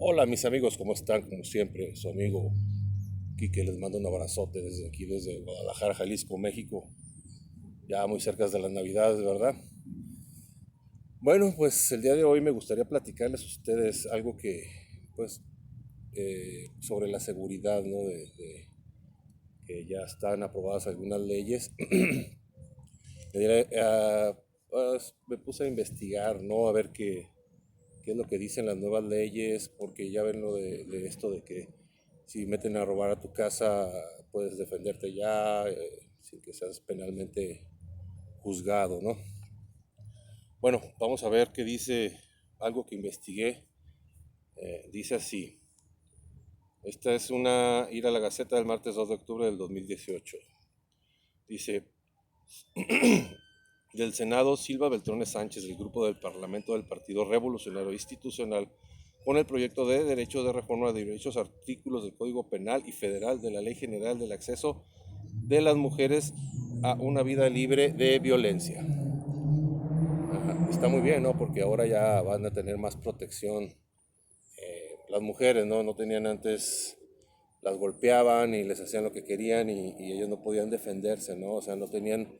Hola mis amigos, ¿cómo están? Como siempre, su amigo Quique les mando un abrazote desde aquí, desde Guadalajara, Jalisco, México, ya muy cerca de las Navidades, ¿verdad? Bueno, pues el día de hoy me gustaría platicarles a ustedes algo pues, sobre la seguridad, ¿no? Que ya están aprobadas algunas leyes. Pues, me puse a investigar, ¿no? A ver qué es lo que dicen las nuevas leyes, porque ya ven lo de esto de que si meten a robar a tu casa puedes defenderte ya sin que seas penalmente juzgado, ¿no? Bueno, vamos a ver qué dice algo que investigué. Dice así, esta es ir a la Gaceta del martes 2 de octubre del 2018. Dice, del Senado, Silva Beltrones Sánchez, del Grupo del Parlamento del Partido Revolucionario Institucional, con el proyecto de derecho de reforma de diversos artículos del Código Penal y Federal de la Ley General del Acceso de las Mujeres a una vida libre de violencia. Ajá, está muy bien, ¿no? Porque ahora ya van a tener más protección. Las mujeres, ¿no? No tenían antes, las golpeaban y les hacían lo que querían y ellos no podían defenderse, ¿no? O sea, no tenían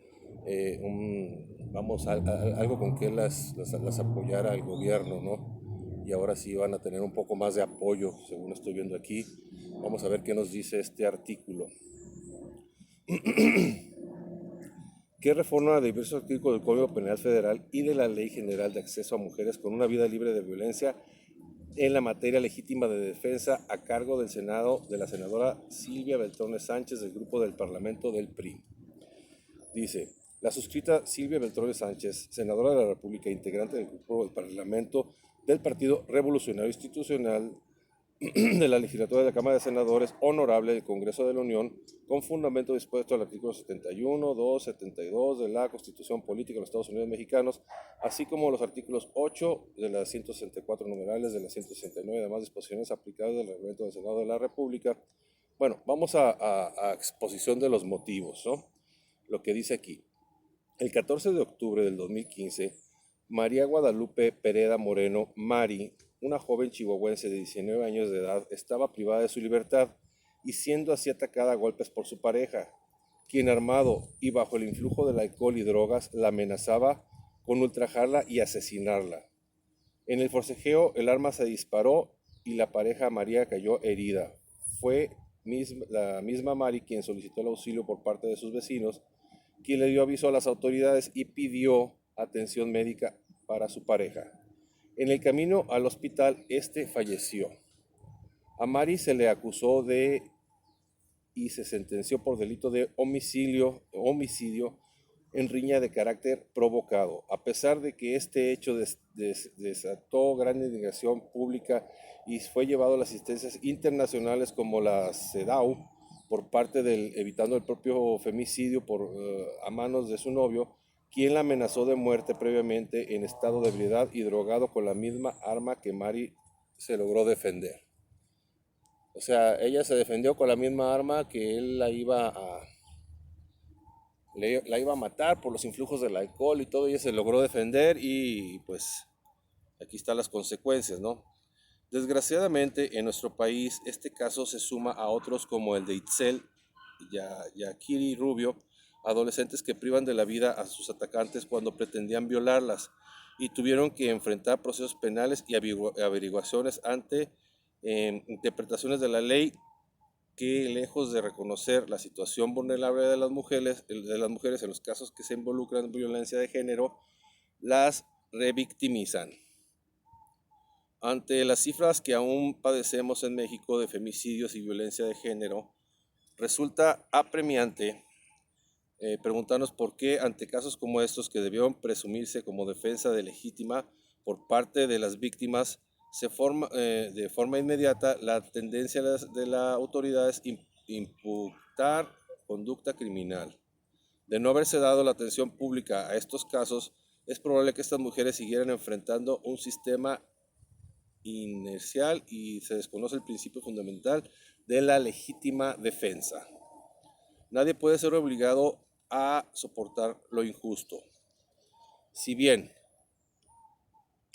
algo con que las apoyara el gobierno, ¿no? Y ahora sí van a tener un poco más de apoyo, según estoy viendo aquí. Vamos a ver qué nos dice este artículo. Que reforma de diversos artículos del Código Penal Federal y de la Ley General de Acceso a Mujeres con una vida libre de violencia en la materia legítima de defensa a cargo del Senado de la senadora Silvia Beltrones Sánchez del Grupo del Parlamento del PRI. Dice, la suscrita Silvia Beltrones Sánchez, senadora de la República, integrante del Grupo del Parlamento del Partido Revolucionario Institucional de la legislatura de la Cámara de Senadores honorable del Congreso de la Unión, con fundamento dispuesto al artículo 71, 2, 72 de la Constitución Política de los Estados Unidos Mexicanos, así como los artículos 8 de las 164 numerales de las 169 y demás disposiciones aplicables del Reglamento del Senado de la República. Bueno, vamos a exposición de los motivos, ¿no? Lo que dice aquí. El 14 de octubre del 2015, María Guadalupe Pereda Moreno, Mari, una joven chihuahuense de 19 años de edad, estaba privada de su libertad y siendo así atacada a golpes por su pareja, quien armado y bajo el influjo del alcohol y drogas la amenazaba con ultrajarla y asesinarla. En el forcejeo el arma se disparó y la pareja María cayó herida. Fue la misma Mari quien solicitó el auxilio por parte de sus vecinos, quien le dio aviso a las autoridades y pidió atención médica para su pareja. En el camino al hospital, este falleció. A Mari se le acusó y se sentenció por delito de homicidio en riña de carácter provocado. A pesar de que este hecho desató gran indignación pública y fue llevado a las instancias internacionales como la CEDAW por parte del evitando el propio femicidio a manos de su novio, quien la amenazó de muerte previamente en estado de ebriedad y drogado con la misma arma que Mari se logró defender. O sea, ella se defendió con la misma arma que él la iba a matar por los influjos del alcohol y todo. Ella se logró defender y pues aquí están las consecuencias, ¿no? Desgraciadamente en nuestro país este caso se suma a otros como el de Itzel y Yakiri Rubio, adolescentes que privan de la vida a sus atacantes cuando pretendían violarlas y tuvieron que enfrentar procesos penales y averiguaciones ante interpretaciones de la ley que, lejos de reconocer la situación vulnerable de las mujeres en los casos que se involucran en violencia de género, las revictimizan. Ante las cifras que aún padecemos en México de femicidios y violencia de género, resulta apremiante preguntarnos por qué ante casos como estos que debieron presumirse como defensa de legítima por parte de las víctimas, de forma inmediata la tendencia de las autoridades imputar conducta criminal. De no haberse dado la atención pública a estos casos, es probable que estas mujeres siguieran enfrentando un sistema inercial y se desconoce el principio fundamental de la legítima defensa. Nadie puede ser obligado a soportar lo injusto. Si bien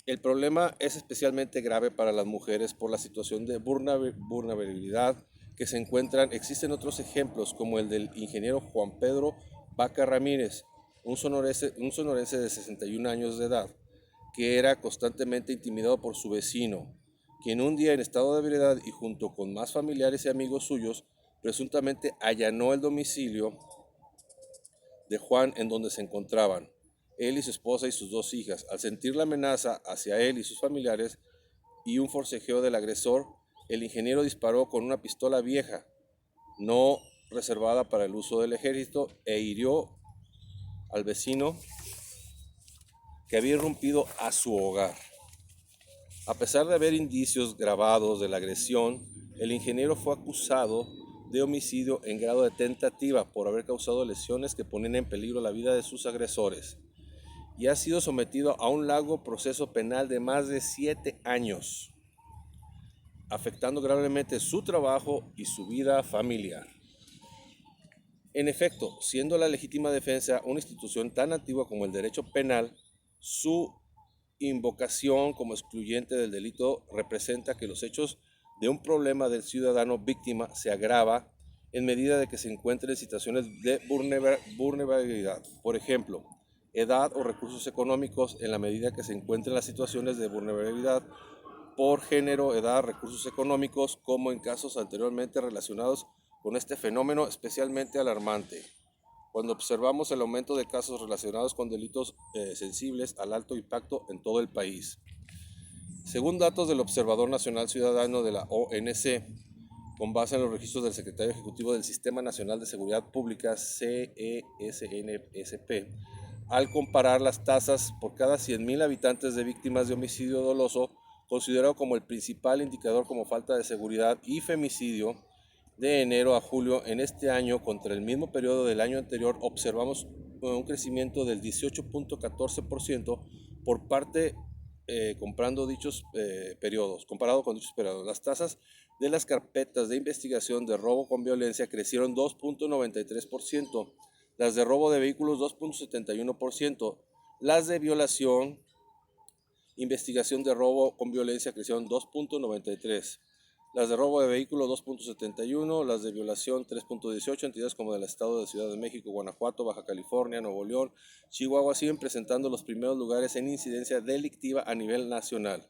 El problema es especialmente grave para las mujeres por la situación de vulnerabilidad que se encuentran. Existen otros ejemplos como el del ingeniero Juan Pedro Vaca Ramírez, un sonorense de 61 años de edad, que era constantemente intimidado por su vecino, quien un día en estado de ebriedad y junto con más familiares y amigos suyos, presuntamente allanó el domicilio de Juan en donde se encontraban él y su esposa y sus dos hijas. Al sentir la amenaza hacia él y sus familiares y un forcejeo del agresor, el ingeniero disparó con una pistola vieja, no reservada para el uso del ejército, e hirió al vecino que había irrumpido a su hogar. A pesar de haber indicios grabados de la agresión, el ingeniero fue acusado de homicidio en grado de tentativa por haber causado lesiones que ponen en peligro la vida de sus agresores y ha sido sometido a un largo proceso penal de más de 7 años, afectando gravemente su trabajo y su vida familiar. En efecto, siendo la legítima defensa una institución tan antigua como el derecho penal, su invocación como excluyente del delito representa que los hechos de un problema del ciudadano víctima se agrava en medida de que se encuentre en situaciones de vulnerabilidad. Por ejemplo, edad o recursos económicos en la medida que se encuentren las situaciones de vulnerabilidad por género, edad, recursos económicos, como en casos anteriormente relacionados con este fenómeno especialmente alarmante. Cuando observamos el aumento de casos relacionados con delitos sensibles al alto impacto en todo el país. Según datos del Observador Nacional Ciudadano de la ONC, con base en los registros del Secretario Ejecutivo del Sistema Nacional de Seguridad Pública, CESNSP, al comparar las tasas por cada 100.000 habitantes de víctimas de homicidio doloso, considerado como el principal indicador como falta de seguridad y femicidio, de enero a julio en este año contra el mismo periodo del año anterior, observamos un crecimiento del 18.14% por parte comparado con dichos periodos. Las tasas de las carpetas de investigación de robo con violencia crecieron 2.93%, las de robo de vehículos 2.71%, las de violación, investigación de robo con violencia crecieron 2.93%. Las de robo de vehículo 2.71, las de violación 3.18, entidades como del Estado de Ciudad de México, Guanajuato, Baja California, Nuevo León, Chihuahua siguen presentando los primeros lugares en incidencia delictiva a nivel nacional.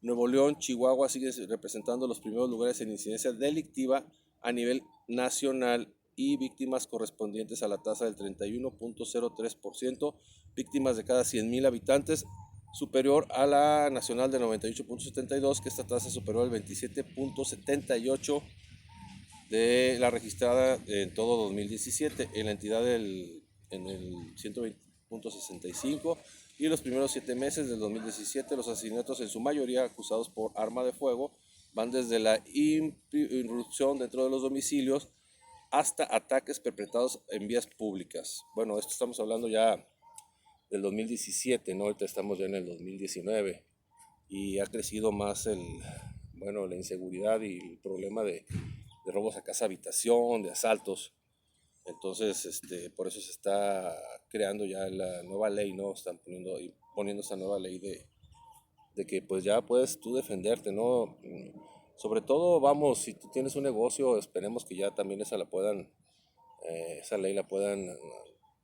Nuevo León, Chihuahua siguen representando los primeros lugares en incidencia delictiva a nivel nacional y víctimas correspondientes a la tasa del 31.03%, víctimas de cada 100.000 habitantes, superior a la nacional de 98.72, que esta tasa superó el 27.78 de la registrada en todo 2017, en la entidad en el 120.65, y en los primeros 7 meses del 2017 los asesinatos, en su mayoría acusados por arma de fuego, van desde la irrupción dentro de los domicilios hasta ataques perpetrados en vías públicas. Bueno, esto estamos hablando ya del 2017, ¿no? Ahorita estamos ya en el 2019 y ha crecido más la inseguridad y el problema de robos a casa habitación, de asaltos. Entonces, por eso se está creando ya la nueva ley, ¿no? Están poniendo esta nueva ley de que pues ya puedes tú defenderte, ¿no? Sobre todo, vamos, si tú tienes un negocio, esperemos que ya también esa ley la puedan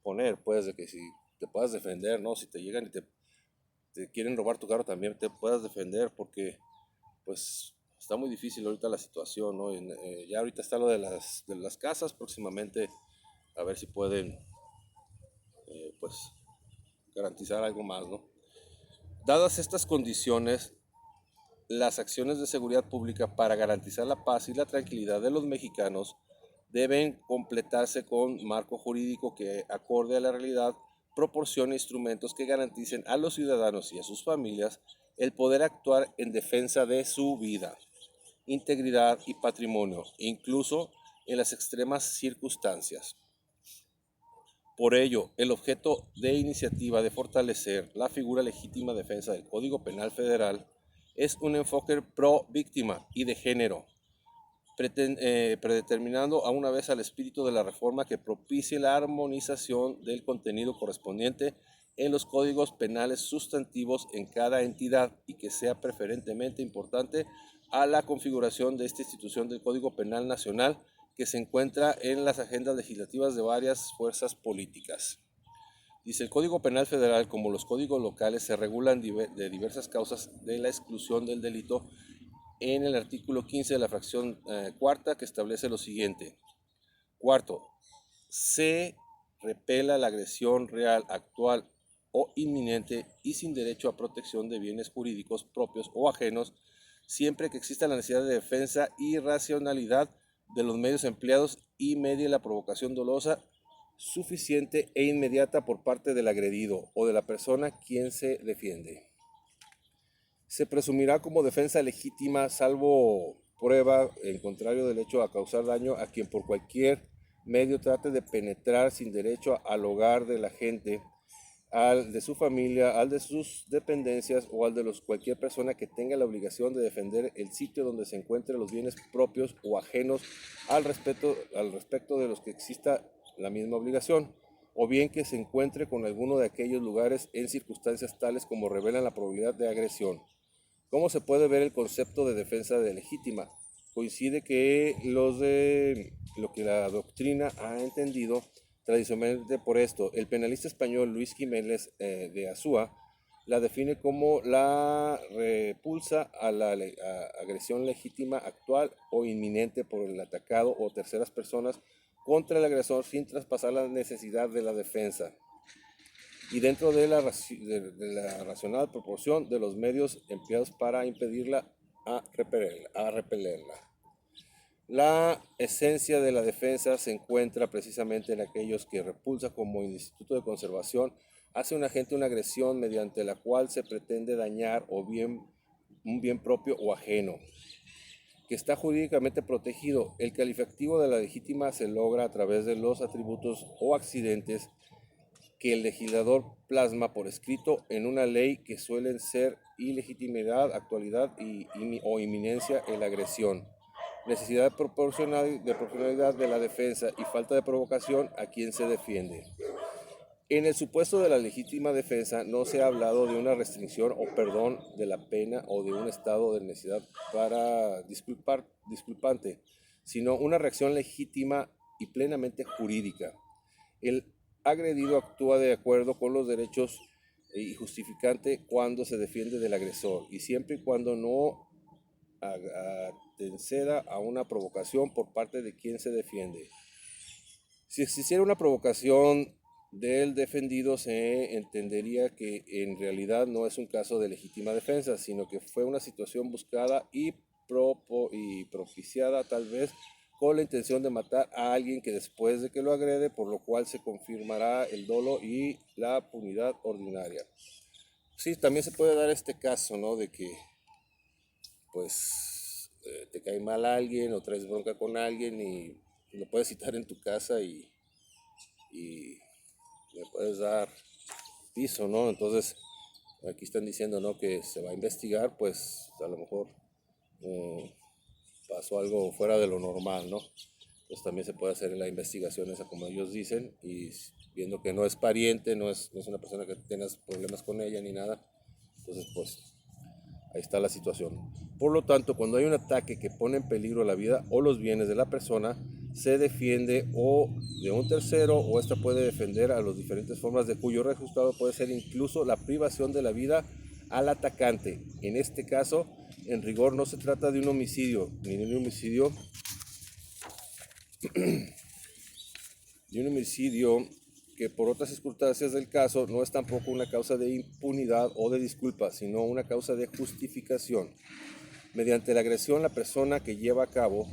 poner, pues, de que si te puedas defender, ¿no? Si te llegan y te quieren robar tu carro, también te puedas defender, porque pues está muy difícil ahorita la situación, ¿no? Ya ahorita está lo de las casas, próximamente a ver si pueden pues garantizar algo más, ¿no? Dadas estas condiciones, las acciones de seguridad pública para garantizar la paz y la tranquilidad de los mexicanos deben completarse con marco jurídico que, acorde a la realidad, proporcione instrumentos que garanticen a los ciudadanos y a sus familias el poder actuar en defensa de su vida, integridad y patrimonio, incluso en las extremas circunstancias. Por ello, el objeto de iniciativa de fortalecer la figura legítima defensa del Código Penal Federal es un enfoque pro víctima y de género, predeterminando a una vez al espíritu de la reforma que propicie la armonización del contenido correspondiente en los códigos penales sustantivos en cada entidad y que sea preferentemente importante a la configuración de esta institución del Código Penal Nacional que se encuentra en las agendas legislativas de varias fuerzas políticas. Dice, el Código Penal Federal, como los códigos locales, se regulan de diversas causas de la exclusión del delito en el artículo 15 de la fracción cuarta, que establece lo siguiente. Cuarto, se repela la agresión real, actual o inminente y sin derecho a protección de bienes jurídicos propios o ajenos, siempre que exista la necesidad de defensa y racionalidad de los medios empleados y medie la provocación dolosa suficiente e inmediata por parte del agredido o de la persona quien se defiende. Se presumirá como defensa legítima, salvo prueba en contrario del hecho, a causar daño a quien por cualquier medio trate de penetrar sin derecho al hogar de la gente, al de su familia, al de sus dependencias o al de cualquier persona que tenga la obligación de defender el sitio donde se encuentren los bienes propios o ajenos al respecto de los que exista la misma obligación, o bien que se encuentre con alguno de aquellos lugares en circunstancias tales como revelan la probabilidad de agresión. ¿Cómo se puede ver el concepto de defensa legítima? Coincide que lo que la doctrina ha entendido tradicionalmente por esto. El penalista español Luis Jiménez de Azúa la define como la repulsa a la agresión legítima actual o inminente por el atacado o terceras personas contra el agresor sin traspasar la necesidad de la defensa y dentro de la racional proporción de los medios empleados para impedirla a repelerla. La esencia de la defensa se encuentra precisamente en aquellos que repulsa como instituto de conservación hace un agente una agresión mediante la cual se pretende dañar o bien un bien propio o ajeno, que está jurídicamente protegido. El calificativo de la legítima se logra a través de los atributos o accidentes que el legislador plasma por escrito en una ley que suelen ser ilegitimidad, actualidad o inminencia en la agresión, necesidad de proporcionalidad de la defensa y falta de provocación a quien se defiende. En el supuesto de la legítima defensa no se ha hablado de una restricción o perdón de la pena o de un estado de necesidad para disculpante, sino una reacción legítima y plenamente jurídica. El agredido actúa de acuerdo con los derechos y justificante cuando se defiende del agresor y siempre y cuando no acceda a una provocación por parte de quien se defiende. Si existiera una provocación del defendido, se entendería que en realidad no es un caso de legítima defensa, sino que fue una situación buscada y propiciada tal vez con la intención de matar a alguien que después de que lo agrede, por lo cual se confirmará el dolo y la punidad ordinaria. Sí, también se puede dar este caso, ¿no? De que, pues, te cae mal alguien o traes bronca con alguien y lo puedes citar en tu casa y le puedes dar piso, ¿no? Entonces, aquí están diciendo, ¿no? Que se va a investigar, pues, a lo mejor pasó algo fuera de lo normal, ¿no? Pues también se puede hacer la investigación esa como ellos dicen y viendo que no es pariente, no es una persona que tengas problemas con ella ni nada, entonces pues ahí está la situación. Por lo tanto, cuando hay un ataque que pone en peligro la vida o los bienes de la persona, se defiende o de un tercero o esta puede defender a las diferentes formas de cuyo resultado puede ser incluso la privación de la vida al atacante. En este caso, en rigor no se trata de un homicidio, ni de un homicidio que por otras circunstancias del caso no es tampoco una causa de impunidad o de disculpa, sino una causa de justificación. Mediante la agresión, la persona que lleva a cabo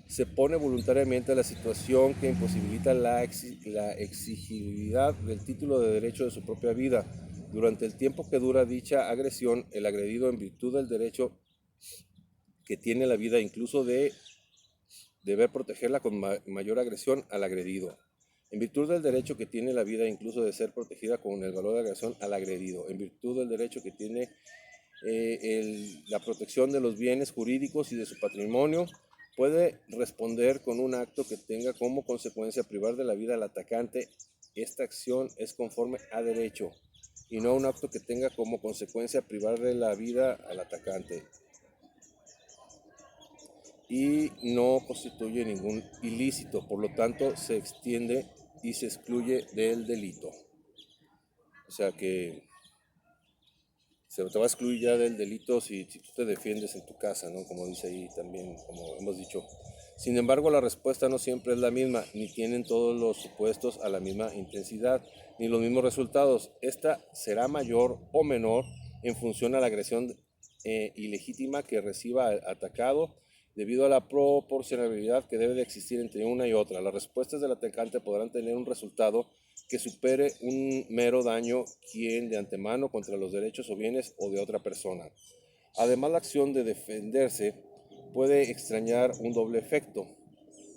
se pone voluntariamente a la situación que imposibilita la exigibilidad del título de derecho de su propia vida. Durante el tiempo que dura dicha agresión, el agredido, en virtud del derecho que tiene la vida, incluso de deber protegerla con mayor agresión al agredido. En virtud del derecho que tiene la vida, incluso de ser protegida con el valor de agresión al agredido. En virtud del derecho que tiene la protección de los bienes jurídicos y de su patrimonio, puede responder con un acto que tenga como consecuencia privar de la vida al atacante. Esta acción es conforme a derecho. y no un acto que tenga como consecuencia privar de la vida al atacante, y no constituye ningún ilícito, por lo tanto se extiende y se excluye del delito. O sea que se te va a excluir ya del delito si tú te defiendes en tu casa, ¿no? Como dice ahí también, como hemos dicho. Sin embargo, la respuesta no siempre es la misma, ni tienen todos los supuestos a la misma intensidad, ni los mismos resultados. Esta será mayor o menor en función a la agresión ilegítima que reciba el atacado, debido a la proporcionalidad que debe de existir entre una y otra. Las respuestas del atacante podrán tener un resultado que supere un mero daño quien de antemano contra los derechos o bienes o de otra persona. Además, la acción de defenderse puede extrañar un doble efecto.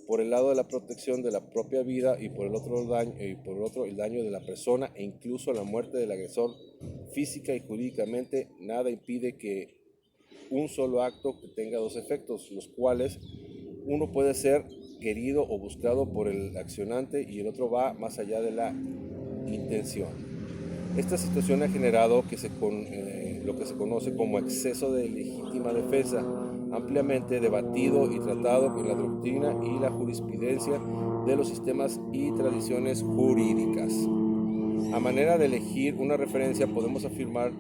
Por el lado de la protección de la propia vida y por el otro el daño de la persona e incluso la muerte del agresor. Física y jurídicamente nada impide que un solo acto que tenga dos efectos, los cuales uno puede ser querido o buscado por el accionante y el otro va más allá de la intención. Esta situación ha generado lo que se conoce como exceso de legítima defensa, ampliamente debatido y tratado en la doctrina y la jurisprudencia de los sistemas y tradiciones jurídicas. A manera de elegir una referencia, podemos afirmar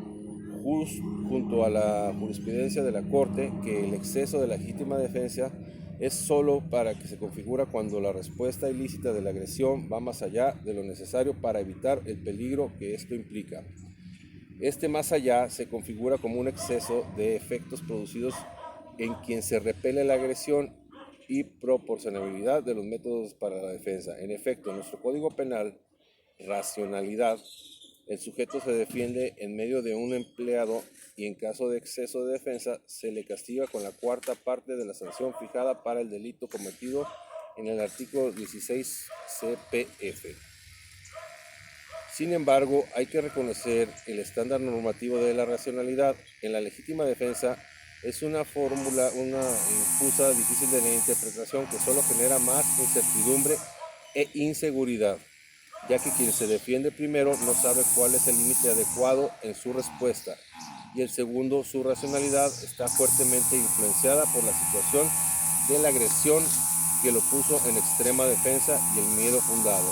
junto a la jurisprudencia de la Corte que el exceso de legítima defensa es solo para que se configura cuando la respuesta ilícita de la agresión va más allá de lo necesario para evitar el peligro que esto implica. Este más allá se configura como un exceso de efectos producidos en quien se repele la agresión y proporcionalidad de los métodos para la defensa. En efecto, en nuestro Código Penal, racionalidad, el sujeto se defiende en medio de un empleado y en caso de exceso de defensa se le castiga con la cuarta parte de la sanción fijada para el delito cometido en el artículo 16 CPF. Sin embargo, hay que reconocer el estándar normativo de la racionalidad. En la legítima defensa es una fórmula, una infusa, difícil de interpretación que solo genera más incertidumbre e inseguridad, ya que quien se defiende primero no sabe cuál es el límite adecuado en su respuesta, y el segundo, su racionalidad, está fuertemente influenciada por la situación de la agresión que lo puso en extrema defensa y el miedo fundado.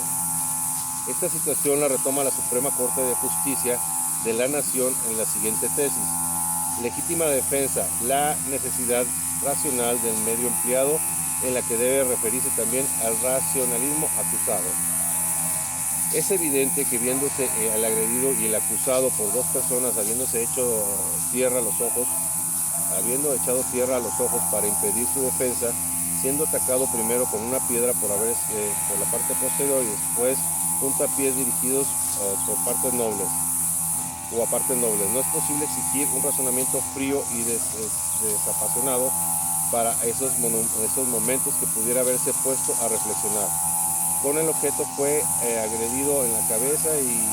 Esta situación la retoma la Suprema Corte de Justicia de la Nación en la siguiente tesis: legítima defensa, la necesidad racional del medio empleado, en la que debe referirse también al racionalismo acusado. Es evidente que viéndose el agredido y el acusado por dos personas habiendo echado tierra a los ojos para impedir su defensa, siendo atacado primero con una piedra por la parte posterior y después puntapiés dirigidos por partes nobles o a partes nobles. No es posible exigir un razonamiento frío y desapasionado para esos momentos que pudiera haberse puesto a reflexionar. Con el objeto fue agredido en la cabeza y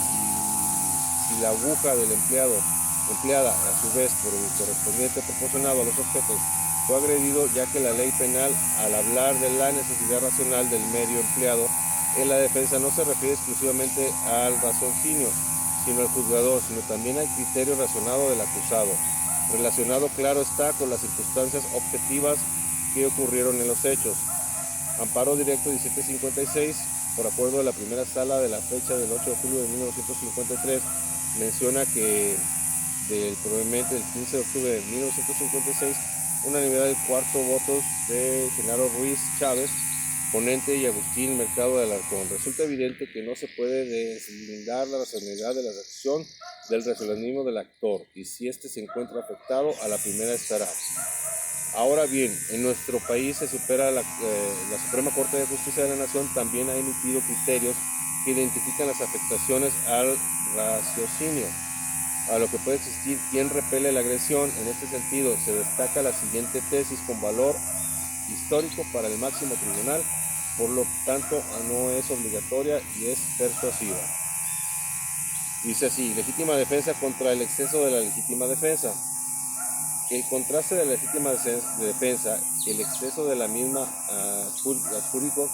la aguja del empleada a su vez por el correspondiente proporcionado a los objetos, fue agredido, ya que la ley penal, al hablar de la necesidad racional del medio empleado en la defensa, no se refiere exclusivamente al raciocinio, sino al juzgador, sino también al criterio racionado del acusado, relacionado, claro está, con las circunstancias objetivas que ocurrieron en los hechos. Amparo directo 1756, por acuerdo de la primera sala de la fecha del 8 de julio de 1953, menciona que probablemente el 15 de octubre de 1956, unanimidad del cuarto votos de Genaro Ruiz Chávez, ponente, y Agustín Mercado de Alarcón. Resulta evidente que no se puede deslindar la racionalidad de la acción del racionalismo del actor, y si éste se encuentra afectado, a la primera estará. Ahora bien, en nuestro país se supera la Suprema Corte de Justicia de la Nación también ha emitido criterios que identifican las afectaciones al raciocinio, a lo que puede existir quien repele la agresión. En este sentido, se destaca la siguiente tesis con valor histórico para el máximo tribunal, por lo tanto no es obligatoria y es persuasiva. Dice así: legítima defensa contra el exceso de la legítima defensa. El contraste de la legítima defensa, el exceso de la misma adjúdico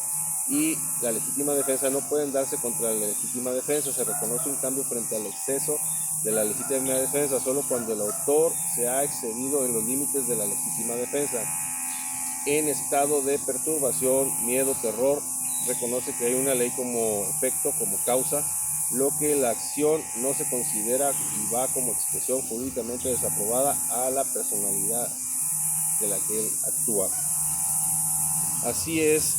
y la legítima defensa no pueden darse contra la legítima defensa. Se reconoce un cambio frente al exceso de la legítima defensa solo cuando el autor se ha excedido en los límites de la legítima defensa. En estado de perturbación, miedo, terror, reconoce que hay una ley como efecto, como causa, lo que la acción no se considera y va como expresión jurídicamente desaprobada a la personalidad de la que él actúa. Así es,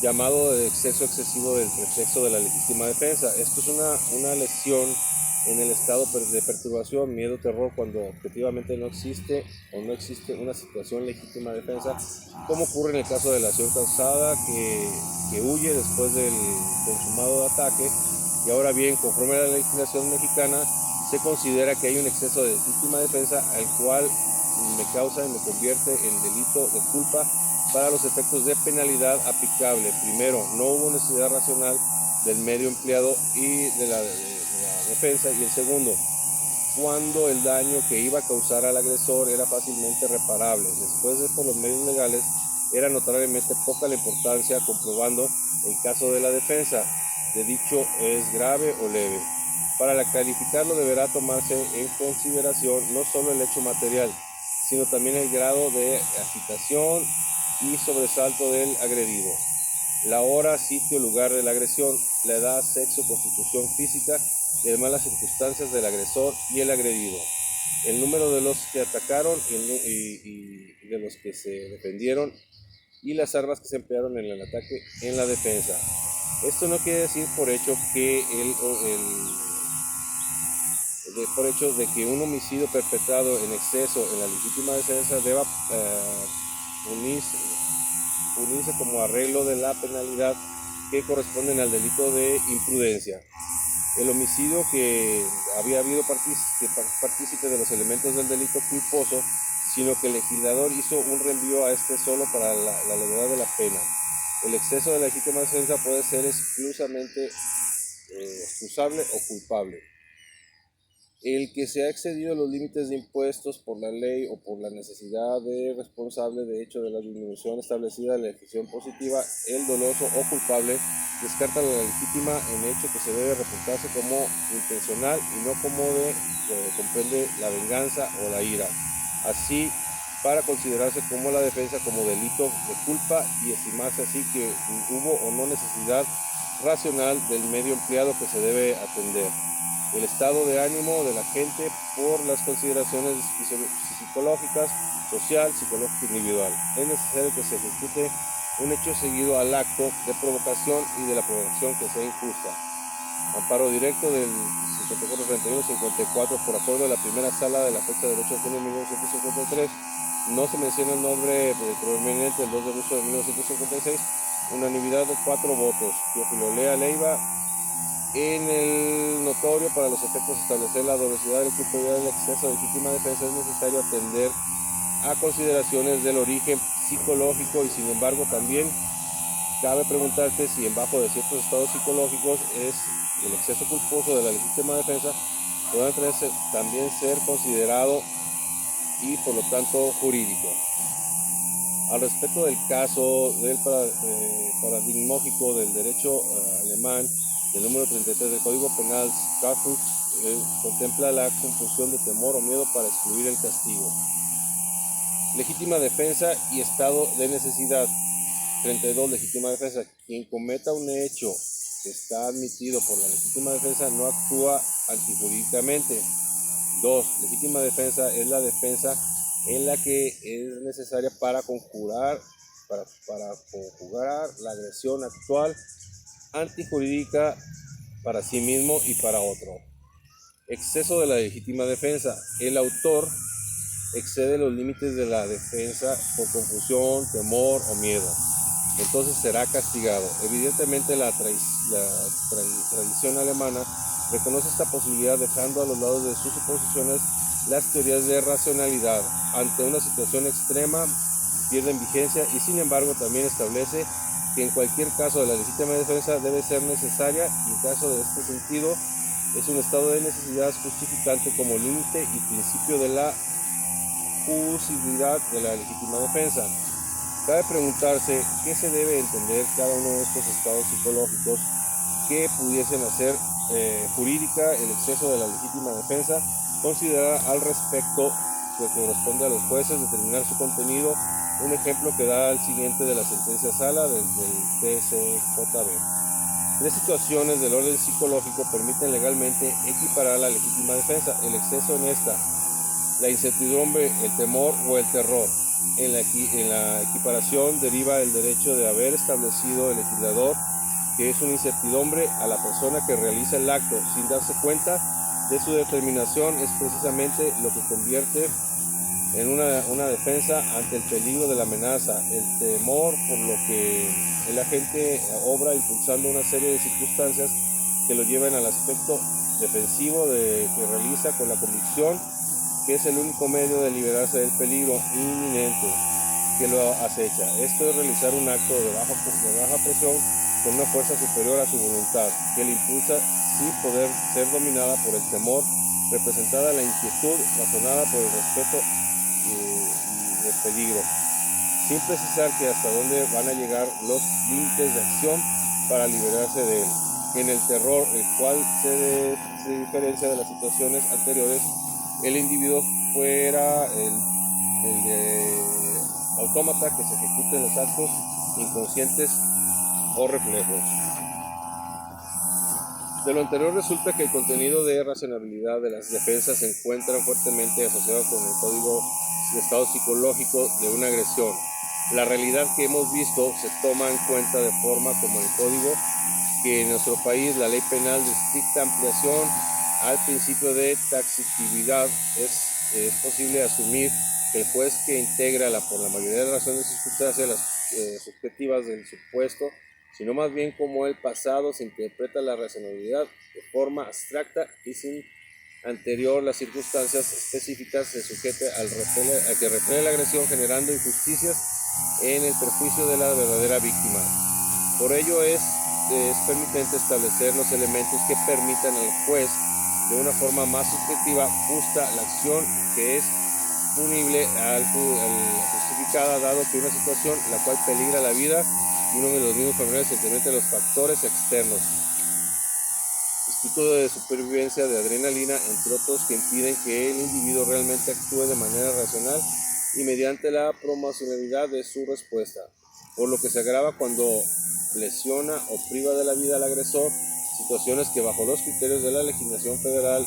llamado de exceso excesivo del pretexto de la legítima defensa. Esto es una lesión en el estado de perturbación, miedo, terror, cuando objetivamente no existe o no existe una situación legítima de defensa, como ocurre en el caso de la acción causada que huye después del consumado ataque. Y ahora bien, conforme a la legislación mexicana, se considera que hay un exceso de legítima defensa al cual me causa y me convierte en delito de culpa para los efectos de penalidad aplicable. Primero, no hubo necesidad racional del medio empleado y de la defensa. Y el segundo, cuando el daño que iba a causar al agresor era fácilmente reparable. Después de por los medios legales, era notoriamente poca la importancia comprobando el caso de la defensa, de dicho es grave o leve. Para calificarlo deberá tomarse en consideración no solo el hecho material, sino también el grado de agitación y sobresalto del agredido, la hora, sitio, lugar de la agresión, la edad, sexo, constitución física y además las circunstancias del agresor y el agredido, el número de los que atacaron y de los que se defendieron y las armas que se emplearon en el ataque en la defensa. Esto no quiere decir por hecho que por hecho de que un homicidio perpetrado en exceso en la legítima defensa deba unirse como arreglo de la penalidad que corresponden al delito de imprudencia. El homicidio que había habido partícipe de los elementos del delito culposo, sino que el legislador hizo un reenvío a este solo para la levedad de la pena. El exceso de la legítima defensa puede ser exclusivamente excusable o culpable. El que se ha excedido los límites de impuestos por la ley o por la necesidad de responsable de hecho de la disminución establecida en la ejecución positiva, el doloso o culpable descarta la legítima en hecho que se debe reportarse como intencional y no como comprende la venganza o la ira. Así, para considerarse como la defensa como delito de culpa y estimarse así que hubo o no necesidad racional del medio empleado que se debe atender. El estado de ánimo de la gente por las consideraciones psicológicas, social, psicológica individual. Es necesario que se ejecute un hecho seguido al acto de provocación y de la provocación que sea injusta. Amparo directo del 54-31-54 por acuerdo de la primera sala de la fecha del 8 de junio de 1953. No se menciona el nombre prominente del 2 de agosto de 1956. Unanimidad de 4 votos. Teófilo Lea Leiva. En el notorio para los efectos de establecer la dolosidad y culpabilidad del exceso de legítima defensa es necesario atender a consideraciones del origen psicológico y sin embargo también cabe preguntarte si en bajo de ciertos estados psicológicos es el exceso culposo de la legítima defensa puede también ser considerado y por lo tanto jurídico. Al respecto del caso del paradigmógico del derecho alemán, del número 33 del Código Penal, Strafrecht, contempla la confusión de temor o miedo para excluir el castigo. Legítima defensa y estado de necesidad. 32. Legítima defensa. Quien cometa un hecho que está admitido por la legítima defensa no actúa antijurídicamente. 2. Legítima defensa es la defensa en la que es necesaria para conjurar la agresión actual antijurídica para sí mismo y para otro. Exceso de la legítima defensa. El autor excede los límites de la defensa por confusión, temor o miedo. Entonces será castigado. Evidentemente la tradición alemana reconoce esta posibilidad dejando a los lados de sus suposiciones las teorías de racionalidad. Ante una situación extrema pierden vigencia y sin embargo también establece que en cualquier caso de la legítima defensa debe ser necesaria y en caso de este sentido es un estado de necesidad justificante como límite y principio de la exclusividad de la legítima defensa. Cabe preguntarse qué se debe entender cada uno de estos estados psicológicos que pudiesen hacer jurídica el exceso de la legítima defensa, considerar al respecto que corresponde a los jueces determinar su contenido. Un ejemplo que da el siguiente de la sentencia Sala del TCJB. Tres situaciones del orden psicológico permiten legalmente equiparar la legítima defensa: el exceso en esta, la incertidumbre, el temor o el terror. En la equiparación deriva el derecho de haber establecido el legislador que es una incertidumbre a la persona que realiza el acto sin darse cuenta de su determinación. Es precisamente lo que convierte en una defensa ante el peligro de la amenaza, el temor, por lo que el agente obra impulsando una serie de circunstancias que lo llevan al aspecto defensivo que realiza con la convicción que es el único medio de liberarse del peligro inminente que lo acecha. Esto es realizar un acto de baja presión con una fuerza superior a su voluntad, que le impulsa sin poder ser dominada por el temor, representada la inquietud razonada por el respeto y del peligro, sin precisar que hasta dónde van a llegar los límites de acción para liberarse de él. En el terror, el cual se diferencia de las situaciones anteriores, el individuo fuera el de autómata que se ejecuten los actos inconscientes o reflejos. De lo anterior resulta que el contenido de racionalidad de las defensas se encuentra fuertemente asociado con el código de estado psicológico de una agresión. La realidad que hemos visto se toma en cuenta de forma como el código que en nuestro país la ley penal de estricta ampliación al principio de taxatividad. Es posible asumir que el juez que integra por la mayoría de razones y circunstancias las subjetivas del supuesto, sino más bien como el pasado se interpreta la racionalidad de forma abstracta y sin anterior las circunstancias específicas, se sujeta a que repele la agresión, generando injusticias en el perjuicio de la verdadera víctima. Por ello es permitente establecer los elementos que permitan al juez de una forma más subjetiva justa la acción que es punible al justificada, dado que una situación la cual peligra la vida y uno de los mismos familiares se incrementa los factores externos, instinto de supervivencia, de adrenalina, entre otros, que impiden que el individuo realmente actúe de manera racional y mediante la proporcionalidad de su respuesta, por lo que se agrava cuando lesiona o priva de la vida al agresor, situaciones que bajo los criterios de la legislación federal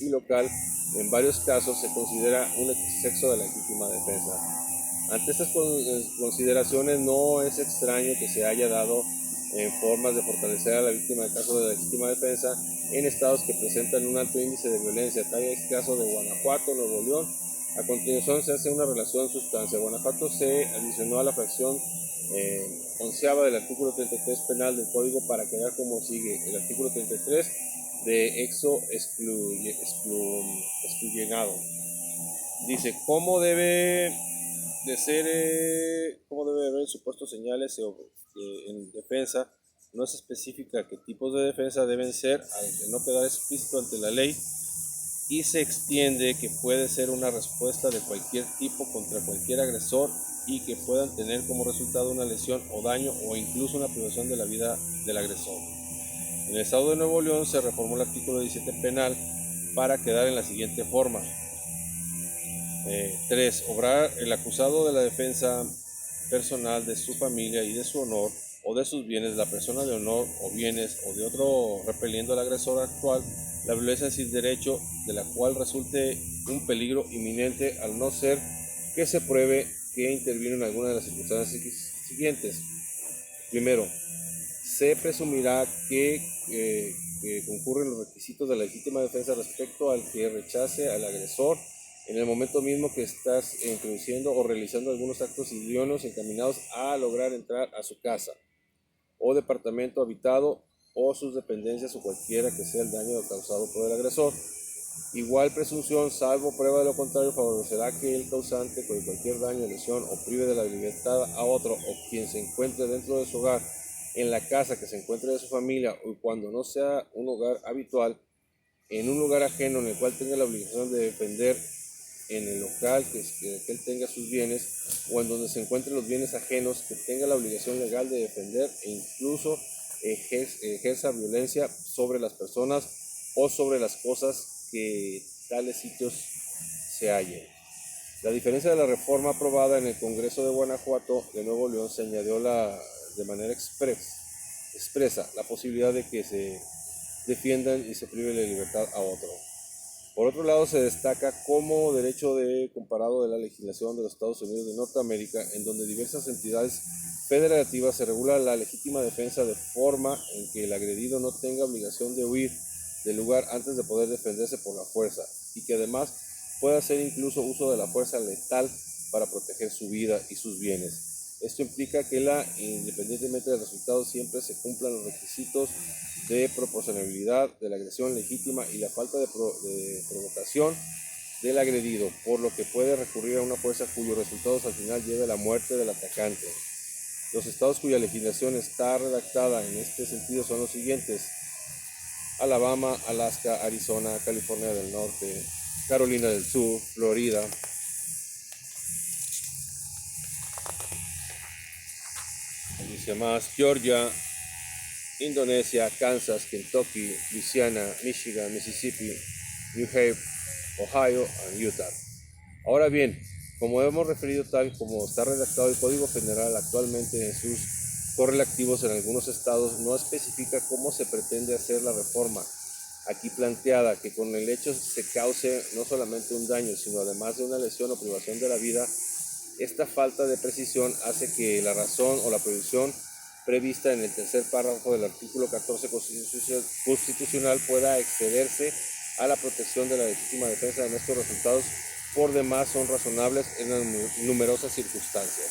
y local en varios casos se considera un exceso de la legítima defensa. Ante estas consideraciones no es extraño que se haya dado en formas de fortalecer a la víctima en caso de la legítima defensa en estados que presentan un alto índice de violencia, tal es el caso de Guanajuato, Nuevo León. A continuación se hace una relación sustancia. Guanajuato se adicionó a la fracción onceava del artículo 33 penal del código para quedar como sigue: el artículo 33 de exo excluyenado. Dice cómo debe haber supuestos señales en defensa. No se especifica qué tipos de defensa deben ser al no quedar explícito ante la ley, y se extiende que puede ser una respuesta de cualquier tipo contra cualquier agresor y que puedan tener como resultado una lesión o daño o incluso una privación de la vida del agresor. En el estado de Nuevo León se reformó el artículo 17 penal para quedar en la siguiente forma. 3. Obrar el acusado de la defensa personal de su familia y de su honor o de sus bienes, la persona de honor o bienes o de otro, repeliendo al agresor actual la violencia sin derecho de la cual resulte un peligro inminente, al no ser que se pruebe que intervino en alguna de las circunstancias siguientes. Primero, se presumirá que concurren los requisitos de la legítima defensa respecto al que rechace al agresor en el momento mismo que estás introduciendo o realizando algunos actos idóneos encaminados a lograr entrar a su casa o departamento habitado o sus dependencias o cualquiera que sea el daño causado por el agresor. Igual presunción, salvo prueba de lo contrario, favorecerá que el causante con cualquier daño, lesión o prive de la libertad a otro o quien se encuentre dentro de su hogar, en la casa que se encuentre de su familia o cuando no sea un hogar habitual, en un lugar ajeno en el cual tenga la obligación de defender en el local que él tenga sus bienes o en donde se encuentren los bienes ajenos, que tenga la obligación legal de defender e incluso ejerza violencia sobre las personas o sobre las cosas que tales sitios se hallen. La diferencia de la reforma aprobada en el Congreso de Guanajuato de Nuevo León se añadió de manera expresa la posibilidad de que se defiendan y se prive la libertad a otro. Por otro lado, se destaca como derecho comparado de la legislación de los Estados Unidos de Norteamérica, en donde diversas entidades federativas se regula la legítima defensa de forma en que el agredido no tenga obligación de huir del lugar antes de poder defenderse por la fuerza, y que además pueda hacer incluso uso de la fuerza letal para proteger su vida y sus bienes. Esto implica que independientemente del resultado, siempre se cumplan los requisitos de proporcionalidad de la agresión legítima y la falta de provocación del agredido, por lo que puede recurrir a una fuerza cuyos resultados al final lleve a la muerte del atacante. Los estados cuya legislación está redactada en este sentido son los siguientes: Alabama, Alaska, Arizona, California del Norte, Carolina del Sur, Florida, dice más, Georgia, Indonesia, Kansas, Kentucky, Louisiana, Michigan, Mississippi, New Hampshire, Ohio y Utah. Ahora bien, como hemos referido, tal como está redactado el Código Federal actualmente en sus correlativos en algunos estados, no especifica cómo se pretende hacer la reforma aquí planteada, que con el hecho se cause no solamente un daño, sino además de una lesión o privación de la vida. Esta falta de precisión hace que la razón o la prohibición prevista en el tercer párrafo del artículo 14 constitucional pueda excederse a la protección de la legítima defensa de nuestros resultados. Por demás son razonables en numerosas circunstancias.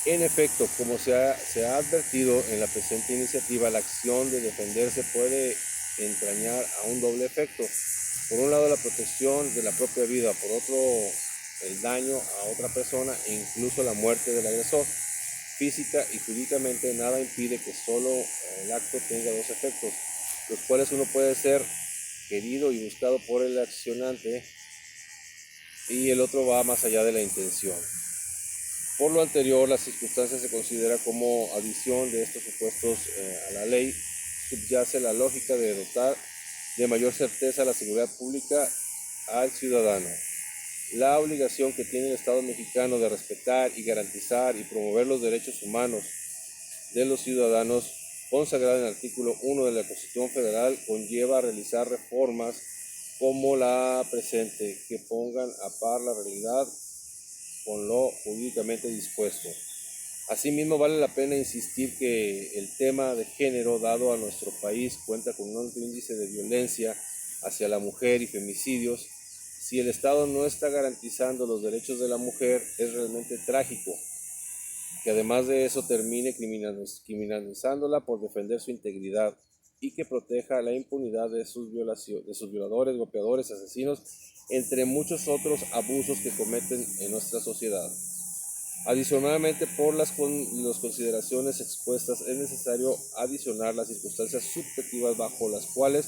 En efecto, como se ha advertido en la presente iniciativa, la acción de defenderse puede entrañar a un doble efecto. Por un lado, la protección de la propia vida, por otro, el daño a otra persona e incluso la muerte del agresor. Física y jurídicamente nada impide que solo el acto tenga dos efectos, los cuales uno puede ser querido y buscado por el accionante y el otro va más allá de la intención. Por lo anterior, la circunstancia se considera como adición de estos supuestos a la ley. Subyace la lógica de dotar de mayor certeza la seguridad pública al ciudadano. La obligación que tiene el Estado mexicano de respetar y garantizar y promover los derechos humanos de los ciudadanos, consagrada en el artículo 1 de la Constitución Federal, conlleva a realizar reformas como la presente, que pongan a par la realidad con lo jurídicamente dispuesto. Asimismo, vale la pena insistir que el tema de género, dado a nuestro país, cuenta con un alto índice de violencia hacia la mujer y femicidios. Si el Estado no está garantizando los derechos de la mujer, es realmente trágico que además de eso termine criminalizándola por defender su integridad y que proteja la impunidad de sus violadores, golpeadores, asesinos, entre muchos otros abusos que cometen en nuestra sociedad. Adicionalmente, por las consideraciones expuestas, es necesario adicionar las circunstancias subjetivas bajo las cuales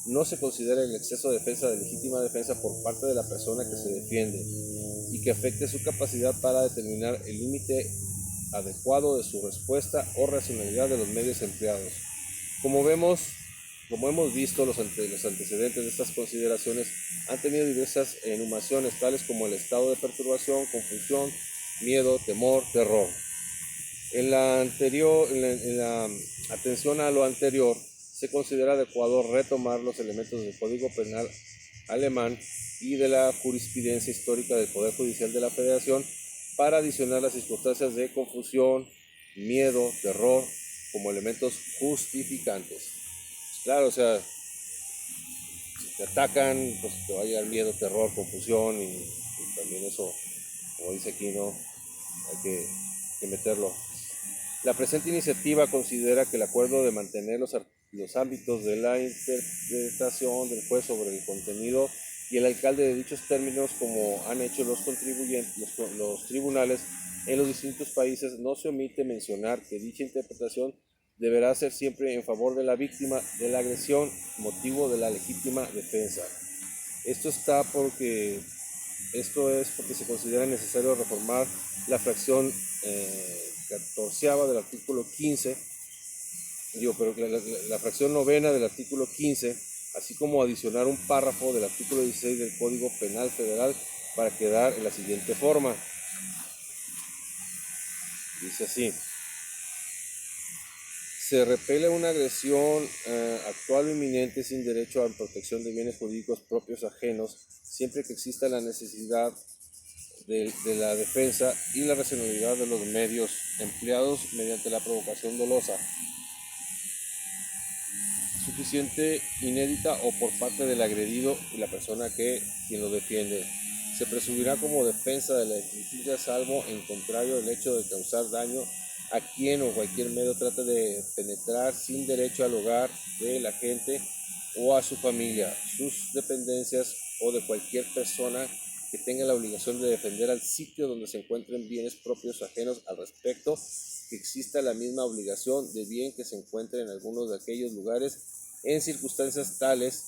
no se considera el exceso de defensa de legítima defensa por parte de la persona que se defiende y que afecte su capacidad para determinar el límite adecuado de su respuesta o racionalidad de los medios empleados. Como hemos visto, los antecedentes de estas consideraciones han tenido diversas enumaciones, tales como el estado de perturbación, confusión, miedo, temor, terror. En la atención a lo anterior, se considera adecuado retomar los elementos del Código Penal alemán y de la jurisprudencia histórica del Poder Judicial de la Federación para adicionar las circunstancias de confusión, miedo, terror como elementos justificantes. Claro, o sea, si te atacan, pues te va a llegar miedo, terror, confusión y también eso, como dice aquí, ¿no? Hay que meterlo. La presente iniciativa considera que el acuerdo de mantener los ámbitos de la interpretación del juez sobre el contenido y el alcalde de dichos términos, como han hecho los tribunales en los distintos países, no se omite mencionar que dicha interpretación deberá ser siempre en favor de la víctima de la agresión, motivo de la legítima defensa. Esto está porque Esto es porque se considera necesario reformar la fracción 14ª del artículo 15, pero la fracción 9ª del artículo 15, así como adicionar un párrafo del artículo 16 del Código Penal Federal para quedar en la siguiente forma. Dice así: se repele una agresión actual o inminente sin derecho a protección de bienes jurídicos propios ajenos, siempre que exista la necesidad de la defensa y la racionalidad de los medios empleados mediante la provocación dolosa, suficiente, inédita o por parte del agredido y la persona quien lo defiende. Se presumirá como defensa de la legítima salvo en contrario el hecho de causar daño a quien o cualquier medio trate de penetrar sin derecho al hogar del agente o a su familia, sus dependencias o de cualquier persona que tenga la obligación de defender al sitio donde se encuentren bienes propios ajenos al respecto, que exista la misma obligación de bien que se encuentre en algunos de aquellos lugares en circunstancias tales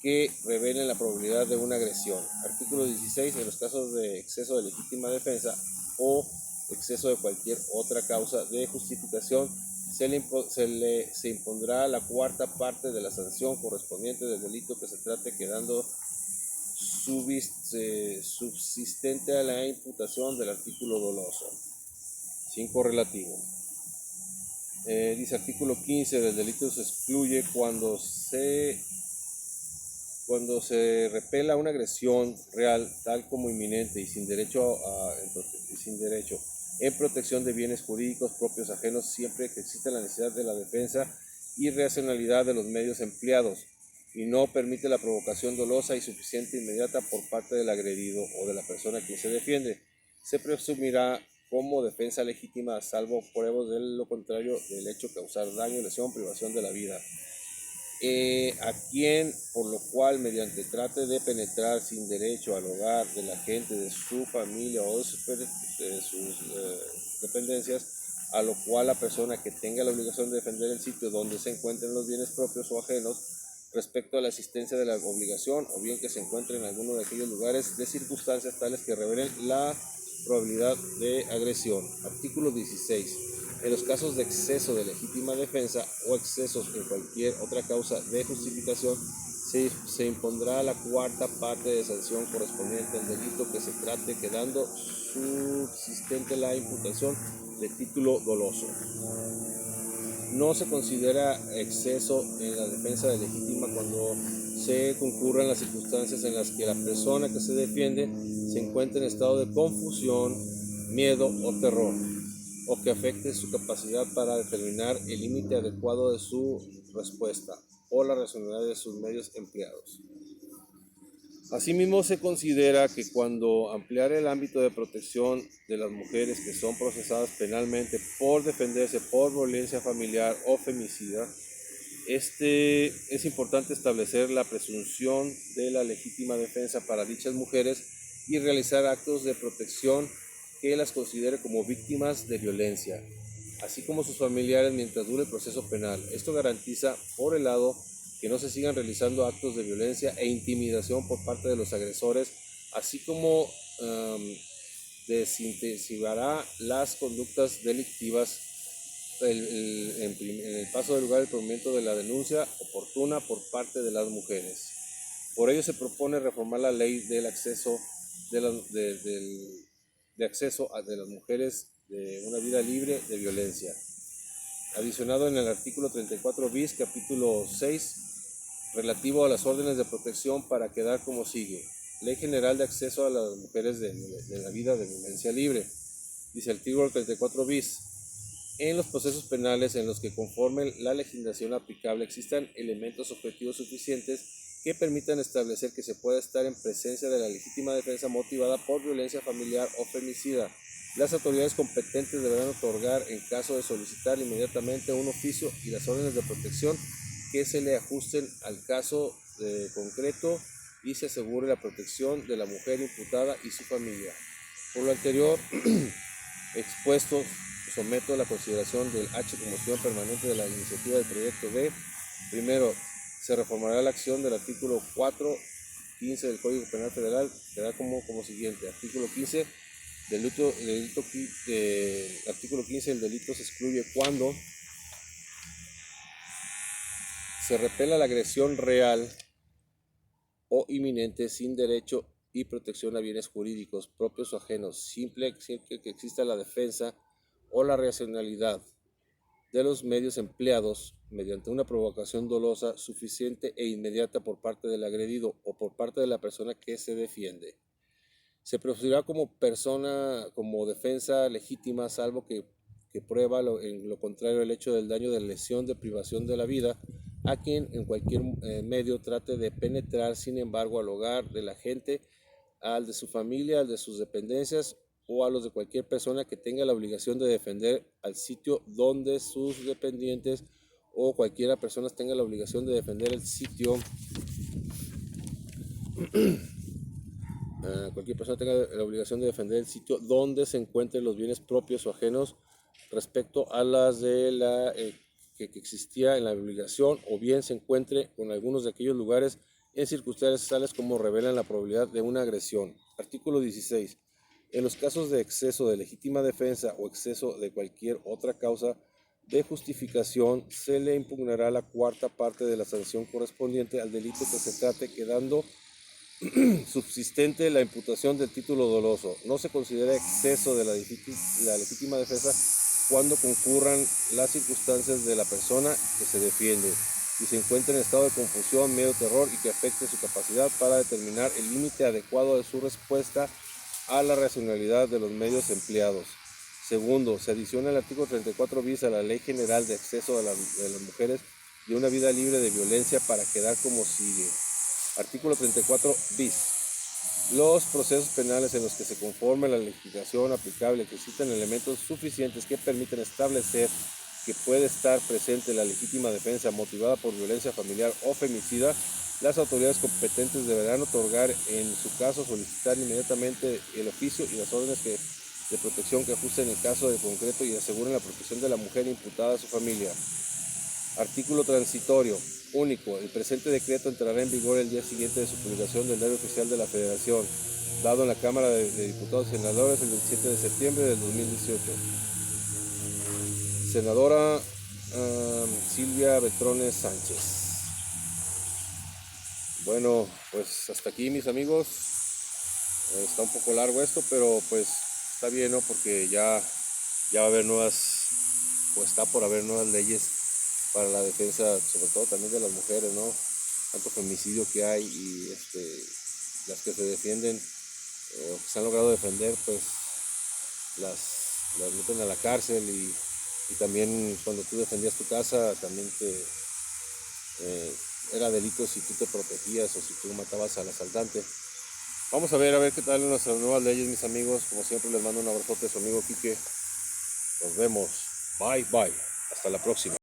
que revelen la probabilidad de una agresión. Artículo 16. En los casos de exceso de legítima defensa o exceso de cualquier otra causa de justificación, se impondrá la cuarta parte de la sanción correspondiente del delito que se trate, quedando subsistente a la imputación del artículo doloso. 5. Relativo. Dice artículo 15, del delito se excluye cuando se repela una agresión real, tal como inminente y sin derecho en protección de bienes jurídicos propios ajenos, siempre que exista la necesidad de la defensa y racionalidad de los medios empleados, y no permite la provocación dolosa y suficiente inmediata por parte del agredido o de la persona a quien se defiende. Se presumirá como defensa legítima, salvo pruebas de lo contrario del hecho causar daño, lesión, privación de la vida. A quien, por lo cual, mediante trate de penetrar sin derecho al hogar de la gente, de su familia o de sus dependencias, a lo cual la persona que tenga la obligación de defender el sitio donde se encuentren los bienes propios o ajenos, respecto a la existencia de la obligación, o bien que se encuentre en alguno de aquellos lugares de circunstancias tales que revelen la probabilidad de agresión. Artículo 16. En los casos de exceso de legítima defensa o excesos en cualquier otra causa de justificación, se impondrá la cuarta parte de sanción correspondiente al delito que se trate, quedando subsistente la imputación de título doloso. No se considera exceso en la defensa de legítima cuando se concurran las circunstancias en las que la persona que se defiende se encuentra en estado de confusión, miedo o terror, o que afecte su capacidad para determinar el límite adecuado de su respuesta o la racionalidad de sus medios empleados. Asimismo, se considera que cuando ampliar el ámbito de protección de las mujeres que son procesadas penalmente por defenderse por violencia familiar o femicida, es importante establecer la presunción de la legítima defensa para dichas mujeres y realizar actos de protección que las considere como víctimas de violencia, así como sus familiares mientras dure el proceso penal. Esto garantiza, por el lado, que no se sigan realizando actos de violencia e intimidación por parte de los agresores, así como desintensivará las conductas delictivas en el paso del lugar del cumplimiento de la denuncia oportuna por parte de las mujeres. Por ello se propone reformar la ley del acceso de acceso de las mujeres de una vida libre de violencia, adicionado en el artículo 34 bis, capítulo 6, relativo a las órdenes de protección, para quedar como sigue. Ley General de Acceso a las Mujeres de la Vida de Violencia Libre. Dice el artículo 34 bis. En los procesos penales en los que, conforme la legislación aplicable, existan elementos objetivos suficientes que permitan establecer que se pueda estar en presencia de la legítima defensa motivada por violencia familiar o femicida, las autoridades competentes deberán otorgar, en caso de solicitar, inmediatamente un oficio y las órdenes de protección que se le ajusten al caso concreto y se asegure la protección de la mujer imputada y su familia. Por lo anterior expuesto, someto a la consideración del Comisión Permanente de la iniciativa del proyecto de: primero, se reformará la acción del artículo 4 15 del Código Penal Federal queda como siguiente. Artículo 15, artículo 15, el delito se excluye cuando se repela la agresión real o inminente sin derecho y protección a bienes jurídicos propios o ajenos, siempre que exista la defensa o la racionalidad de los medios empleados mediante una provocación dolosa suficiente e inmediata por parte del agredido o por parte de la persona que se defiende. Se procederá como defensa legítima, salvo que prueba en lo contrario el hecho del daño de lesión, de privación de la vida a quien en cualquier medio trate de penetrar, sin embargo, al hogar de la gente, al de su familia, al de sus dependencias o a los de cualquier persona que tenga la obligación de defender al sitio donde sus dependientes o cualquiera persona tenga la obligación de defender el sitio cualquier persona tenga la obligación de defender el sitio donde se encuentren los bienes propios o ajenos respecto a las de la que existía en la obligación, o bien se encuentre con algunos de aquellos lugares en circunstancias tales como revelan la probabilidad de una agresión. Artículo 16. En los casos de exceso de legítima defensa o exceso de cualquier otra causa de justificación, se le impugnará la cuarta parte de la sanción correspondiente al delito que se trate, quedando subsistente la imputación del título doloso. No se considera exceso de la legítima defensa cuando concurran las circunstancias de la persona que se defiende y se encuentra en estado de confusión, miedo, terror y que afecte su capacidad para determinar el límite adecuado de su respuesta a la racionalidad de los medios empleados. Segundo, se adiciona el artículo 34 bis a la Ley General de Acceso de las Mujeres y una vida libre de violencia para quedar como sigue. Artículo 34 bis. Los procesos penales en los que se conforme la legislación aplicable que existan elementos suficientes que permiten establecer que puede estar presente la legítima defensa motivada por violencia familiar o femicida, las autoridades competentes deberán otorgar, en su caso, solicitar inmediatamente el oficio y las órdenes de protección que ajusten el caso de concreto y aseguren la protección de la mujer imputada a su familia. Artículo transitorio único. El presente decreto entrará en vigor el día siguiente de su publicación del Diario Oficial de la Federación, dado en la Cámara de Diputados y Senadores el 27 de septiembre del 2018. Senadora Silvia Beltrones Sánchez. Bueno, pues hasta aquí, mis amigos. Está un poco largo esto, pero pues está bien, ¿no? Porque ya va a haber está por haber nuevas leyes para la defensa, sobre todo también de las mujeres, ¿no? Tanto femicidio que hay y las que se defienden o que se han logrado defender, pues las meten a la cárcel y también cuando tú defendías tu casa también era delito si tú te protegías o si tú matabas al asaltante. Vamos a ver qué tal nuestras nuevas leyes, mis amigos. Como siempre les mando un abrazote a su amigo Quique. Nos vemos. Bye. Hasta la próxima.